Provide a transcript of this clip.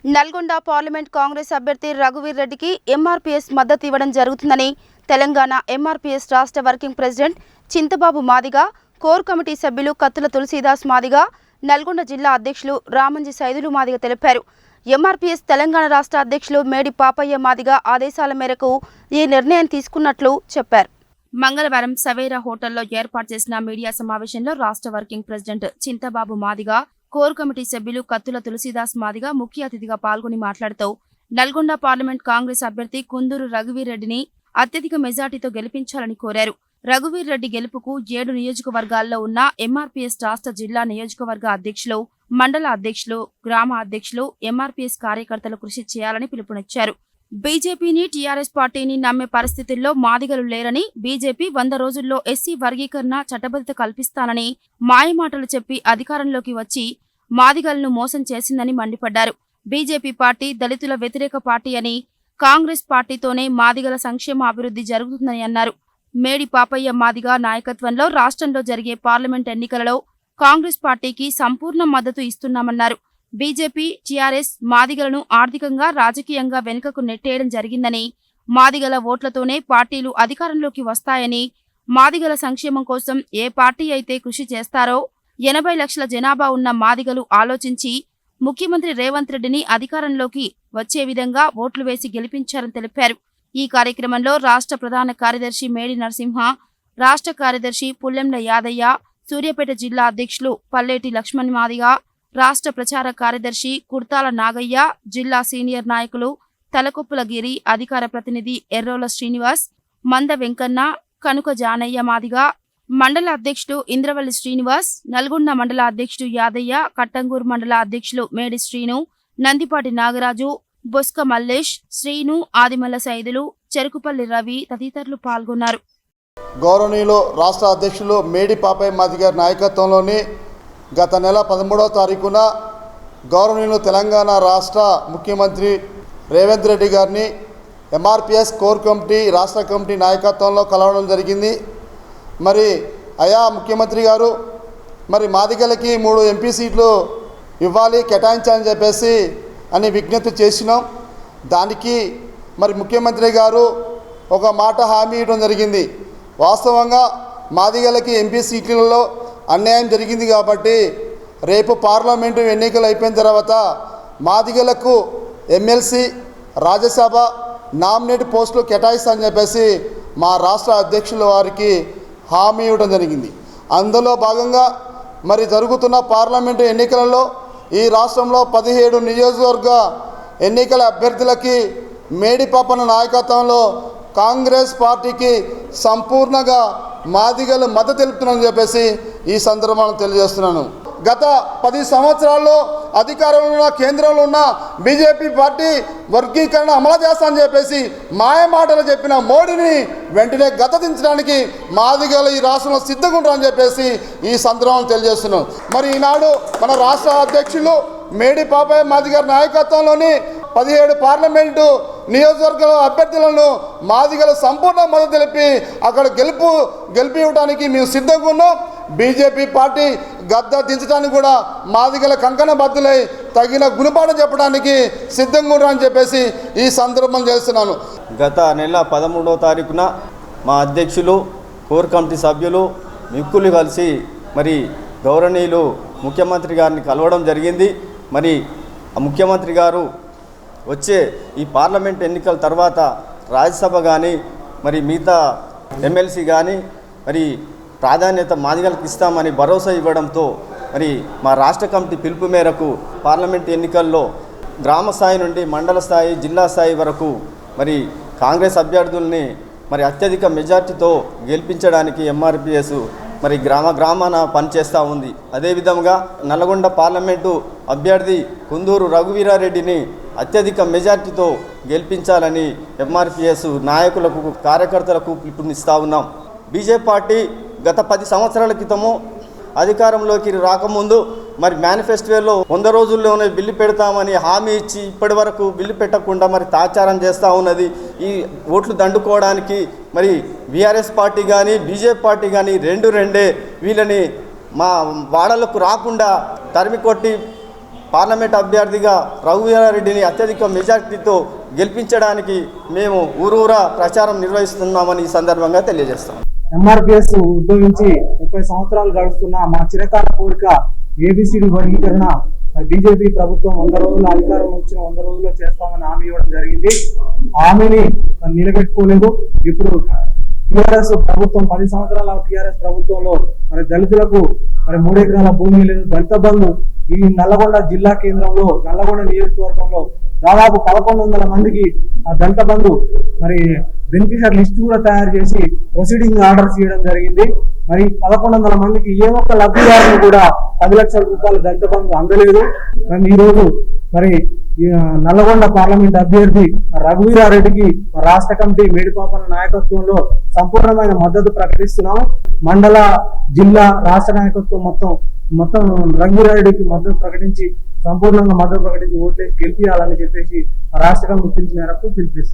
Nalgonda parliament Congress అభ్యర్థి రఘువీర్ రెడ్డికి MRPS మద్దతు ఇవ్వడం జరుగుతుందని తెలంగాణ ఎంఆర్పీఎస్ రాష్ట్ర working president Chintababu Madiga, core committee సభ్యులు కత్తుల తులసీదాస్ మాదిగ, నల్గొండ జిల్లా అధ్యక్షులు రామంజి సైదులు మాదిగ తెలిపారు. ఎంఆర్పీఎస్ తెలంగాణ రాష్ట్ర అధ్యక్షులు మేడి పాపయ్య మాదిగ ఆదేశాల మేరకు ఈ నిర్ణయం తీసుకున్నట్లు చెప్పారు. మంగళవారం సవేరా హోటల్లో ఏర్పాటు చేసిన మీడియా సమావేశంలో రాష్ట్ర working president Chintababu Madiga, core committee సభ్యులు కత్తుల తులసీదాస్ మాదిగ ముఖ్య అతిథిగా పాల్గొని మాట్లాడుతూ నల్గొండ పార్లమెంట్ కాంగ్రెస్ అభ్యర్థి కుందూరు రఘువీర్ రెడ్డిని అత్యధిక మెజార్టీతో గెలిపించాలని కోరారు. రఘువీర్ రెడ్డి గెలుపుకు 7 నియోజకవర్గాల్లో ఉన్న ఎంఆర్పీఎస్ రాష్ట్ర జిల్లా నియోజకవర్గ అధ్యక్షులు, మండల అధ్యక్షులు, గ్రామ అధ్యక్షులు, ఎంఆర్పీఎస్ కార్యకర్తలు కృషి చేయాలని పిలుపునిచ్చారు. బీజేపీని, టీఆర్ఎస్ పార్టీని నమ్మే పరిస్థితుల్లో మాదిగలు లేరని, బీజేపీ 100 రోజుల్లో ఎస్సీ వర్గీకరణ చట్టబద్ధత కల్పిస్తానని మాయమాటలు చెప్పి అధికారంలోకి వచ్చి మాదిగలను మోసం చేసిందని మండిపడ్డారు. బీజేపీ పార్టీ దళితుల వ్యతిరేక పార్టీ అని, కాంగ్రెస్ పార్టీతోనే మాదిగల సంక్షేమ అభివృద్ధి జరుగుతుందని అన్నారు. మేడి పాపయ్య మాదిగ నాయకత్వంలో రాష్ట్రంలో జరిగే పార్లమెంట్ ఎన్నికలలో కాంగ్రెస్ పార్టీకి సంపూర్ణ మద్దతు ఇస్తున్నామన్నారు. బీజేపీ, టీఆర్ఎస్ మాదిగలను ఆర్థికంగా, రాజకీయంగా వెనుకకు నెట్టేయడం జరిగిందని, మాదిగల ఓట్లతోనే పార్టీలు అధికారంలోకి వస్తాయని, మాదిగల సంక్షేమం కోసం ఏ పార్టీ అయితే కృషి చేస్తారో 80 లక్షల జనాభా ఉన్న మాదిగలు ఆలోచించి ముఖ్యమంత్రి రేవంత్ రెడ్డిని అధికారంలోకి వచ్చే విధంగా ఓట్లు వేసి గెలిపించారని తెలిపారు. ఈ కార్యక్రమంలో రాష్ట్ర ప్రధాన కార్యదర్శి మేడి నరసింహ, రాష్ట్ర కార్యదర్శి పుల్లెంల యాదయ్య, సూర్యాపేట జిల్లా అధ్యక్షులు పల్లేటి లక్ష్మణ్ మాదిగ, రాష్ట్ర ప్రచార కార్యదర్శి కుర్తాల నాగయ్య, జిల్లా సీనియర్ నాయకులు తలకొప్పుల గిరి, అధికార ప్రతినిధి ఎర్రోల శ్రీనివాస్, మంద వెంకన్న, కనుక జానయ్య మాదిగ, మండల అధ్యక్షుడు ఇంద్రవల్లి శ్రీనివాస్, నల్గొండ మండల అధ్యక్షుడు యాదయ్య, కట్టంగూరు మండల అధ్యక్షులు మేడి శ్రీను, నందిపాటి నాగరాజు, బొస్క మల్లేష్, శ్రీను, ఆదిమల్ల సైదులు, చెరుకుపల్లి రవి తదితరులు పాల్గొన్నారు. గౌరవనీయులు రాష్ట్ర అధ్యక్షులు మేడి పాపయ్య మాదిగ నాయకత్వంలోని గత నెల 13వ తారీఖున గౌరవనీయులు తెలంగాణ రాష్ట్ర ముఖ్యమంత్రి రేవంత్ రెడ్డి గారిని ఎంఆర్పీఎస్ కోర్ కమిటీ రాష్ట్ర కమిటీ నాయకత్వంలో కలవడం జరిగింది. మరి అయా ముఖ్యమంత్రి గారు, మరి మాదిగలకి 3 ఎంపీ సీట్లు ఇవ్వాలి, కేటాయించాలని చెప్పేసి అని విజ్ఞప్తి చేసినాం. దానికి మరి ముఖ్యమంత్రి గారు ఒక మాట హామీ ఇవ్వడం జరిగింది. వాస్తవంగా మాదిగలకి ఎంపీ సీట్లలో అన్యాయం జరిగింది కాబట్టి రేపు పార్లమెంటు ఎన్నికలు అయిపోయిన తర్వాత మాదిగలకు ఎమ్మెల్సీ, రాజ్యసభ నామినేట్ పోస్టులు కేటాయిస్తామని చెప్పేసి మా రాష్ట్ర అధ్యక్షుల వారికి హామీ ఇవ్వడం జరిగింది. అందులో భాగంగా మరి జరుగుతున్న పార్లమెంటు ఎన్నికలలో ఈ రాష్ట్రంలో 17 నియోజకవర్గ ఎన్నికల అభ్యర్థులకి మేడి పాపన్న నాయకత్వంలో కాంగ్రెస్ పార్టీకి సంపూర్ణంగా మాదిగలు మద్దతు తెలుపుతున్నామని చెప్పేసి ఈ సందర్భంలో తెలియజేస్తున్నాను. గత 10 సంవత్సరాల్లో అధికారంలో ఉన్న, కేంద్రంలో ఉన్న బీజేపీ పార్టీ వర్గీకరణ అమలు చేస్తామని చెప్పేసి మాయమాటలు చెప్పిన మోడీని వెంటనే గద్దదించడానికి మాదిగలు ఈ రాష్ట్రంలో సిద్ధంగా ఉంటారని చెప్పేసి ఈ సందర్భంలో తెలియజేస్తున్నాం. మరి ఈనాడు మన రాష్ట్ర అధ్యక్షులు మేడి పాపయ్య మాదిగ నాయకత్వంలోని 17 పార్లమెంటు నియోజకవర్గాల అభ్యర్థులను మాదిగలు సంపూర్ణ మద్దతు తెలిపి అక్కడ గెలిపివ్వడానికి మేము సిద్ధంగా ఉన్నాం. బీజేపీ పార్టీ గద్ద దించడానికి కూడా మాదిగల కంకణ బద్దులై తగిన గుణపాఠం చెప్పడానికి సిద్ధంగా ఉన్నారని చెప్పేసి ఈ సందర్భం చేస్తున్నాను. గత నెల 13వ తారీఖున మా అధ్యక్షులు, కోర్ కమిటీ సభ్యులు మిక్కులు కలిసి మరి గౌరవనీయులు ముఖ్యమంత్రి గారిని కలవడం జరిగింది. మరి ఆ ముఖ్యమంత్రి గారు వచ్చే ఈ పార్లమెంట్ ఎన్నికల తర్వాత రాజ్యసభ కానీ మరి మిగతా ఎమ్మెల్సీ కానీ మరి ప్రాధాన్యత మాదిగలకు ఇస్తామని భరోసా ఇవ్వడంతో మరి మా రాష్ట్ర కమిటీ పిలుపు మేరకు పార్లమెంట్ ఎన్నికల్లో గ్రామ స్థాయి నుండి మండల స్థాయి, జిల్లా స్థాయి వరకు మరి కాంగ్రెస్ అభ్యర్థుల్ని మరి అత్యధిక మెజార్టీతో గెలిపించడానికి ఎంఆర్పీఎస్ మరి గ్రామాన పనిచేస్తూ ఉంది. అదేవిధంగా నల్గొండ పార్లమెంటు అభ్యర్థి కుందూరు రఘువీరారెడ్డిని అత్యధిక మెజార్టీతో గెలిపించాలని ఎంఆర్పీఎస్ నాయకులకు, కార్యకర్తలకు పిలుపునిస్తూ ఉన్నాం. బీజేపీ పార్టీ గత 10 సంవత్సరాల క్రితము అధికారంలోకి రాకముందు మరి మేనిఫెస్టోలో 100 రోజుల్లోనే బిల్లు పెడతామని హామీ ఇచ్చి ఇప్పటి వరకు బిల్లు పెట్టకుండా మరి తాచారం చేస్తూ ఉన్నది. ఈ ఓట్లు దండుకోవడానికి మరి బీఆర్ఎస్ పార్టీ కానీ బీజేపీ పార్టీ కానీ రెండే వీళ్ళని మా వాడలకు రాకుండా తరిమి కొట్టి పార్లమెంట్ అభ్యర్థిగా రఘువీరారెడ్డిని అత్యధిక మెజార్టీతో గెలిపించడానికి మేము ఊరూరా ప్రచారం నిర్వహిస్తున్నామని ఈ సందర్భంగా తెలియజేస్తాం. ఎంఆర్పిఎస్ ఉద్భవించి 30 సంవత్సరాలు గడుస్తున్న మా చిరకాల కోరిక ఏబిసిడి వర్గీకరణ బీజేపీ ప్రభుత్వం 100 రోజులు అధికారం వచ్చిన 100 రోజుల్లో చేస్తామని హామీ ఇవ్వడం జరిగింది. హామీని నిలబెట్టుకోలేదు. ఇప్పుడు టీఆర్ఎస్ ప్రభుత్వం 10 సంవత్సరాల టీఆర్ఎస్ ప్రభుత్వంలో మరి దళితులకు మరి 3 ఎకరాల భూమి లేదు. దళిత బంధు ఈ నల్లగొండ జిల్లా కేంద్రంలో నల్లగొండ నియోజకవర్గంలో దాదాపు 1100 మందికి ఆ దళిత బంధు మరి బెనిఫిషియర్ లిస్ట్ కూడా తయారు చేసి ప్రొసీడింగ్ ఆర్డర్స్ చేయడం జరిగింది. మరి 1100 మందికి ఏ ఒక్క లబ్ధిదారులు కూడా 10 లక్షల రూపాయల దళిత బంధు అందలేదు. మరి ఈరోజు మరి నల్లగొండ పార్లమెంట్ అభ్యర్థి రఘువీరారెడ్డికి రాష్ట్ర కమిటీ మేడిపాపన్న నాయకత్వంలో సంపూర్ణమైన మద్దతు ప్రకటిస్తున్నాము. మండల జిల్లా రాష్ట్ర నాయకత్వం మొత్తం రఘువీరారెడ్డికి మద్దతు ప్రకటించి సంపూర్ణంగా మద్దతు ప్రకటించి ఓట్లేసి గెలిపియాలని చెప్పేసి రాష్ట్ర కమిటీ పిలుపు మేరకు పిలుపునిస్తుంది.